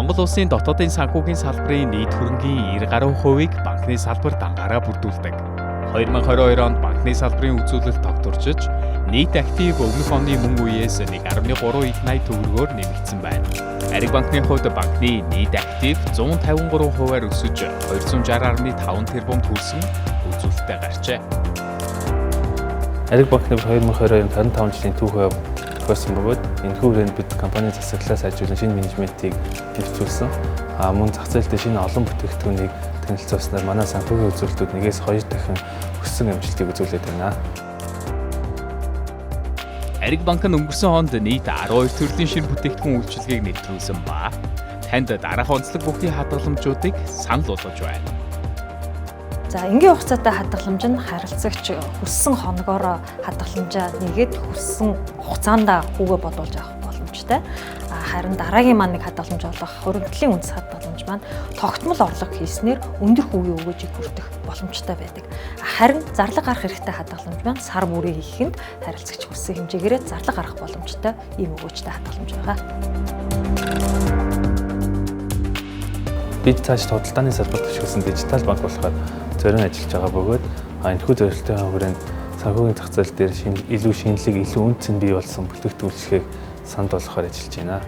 Монгол улсын дотоодын санхүүгийн салбарын нийт хөрөнгийн 90 гаруй хувийг банкны салбар дангаараа бүрдүүлдэг. 2022 онд банкны салбарын үзүүлэлт тогтворчиж, нийт актив өмнөх оны мөн үеэс 1.3 их 80 төгрөгөөр нэмэгдсэн байна. Ариг банкны хувьд банкны нийт актив 153%-аар өсөж 260.5 тэрбум хүрсэн үзүүлэлттэй гарчээ. Ариг банкны 2022 55 жилийн түүхээ тохиолсон бөгөөд энэхүү хүрээнд бид компанийн засаглалаа сайжруулан шинэ менежментийг нэвтрүүлсэн. Мөн зах зээл дээр шинэ олон бүтээгдэхүүнийг танилцуулснаар манай санхүүгийн үзүүлэлтүүд 1-2 дахин өссөн амжилтыг үзүүлээд байна. Ариг банк нь өнгөрсөн онд нийт 12 төрлийн шинэ бүтээгдэхүүн үйлчилгээг нэвтрүүлсэн ба танд дараах онцлог бүхний хадгаламжуудыг санал болгож байна. За энгийн хугацаатай хадгаламж нь харилцагч хүссэн хоногоор хадгаламжаа нэгээд хүссэн хугацаанд хүүгээ бодуулж авах боломжтой. Харин дараагийн маань нэг хадгаламж болох хөрөнгөлийн үндэс хадгаламж маань тогтмол орлого хийснээр өндөр хүүгийн өгөөжийг хүртэх боломжтой байдаг. Харин зарлага гарах хэрэгтэй хадгаламж маань сар бүрийн хийхэд харилцагч хүссэн хэмжээгээр зарлага гарах боломжтой ийм өгөөжтэй хадгаламж байгаа. Бид цааш худалдааны салбарт ашигласан дижитал банк болохоор зорион ажиллаж байгаа бөгөөд энэхүү зорилтын хүрээнд санхүүгийн зах зээл дээр илүү шинэлэг, илүү үнэт цэн бий болсон бүтээгдэхүүн үйлчлэгийг санд болгохоор ажиллаж байна.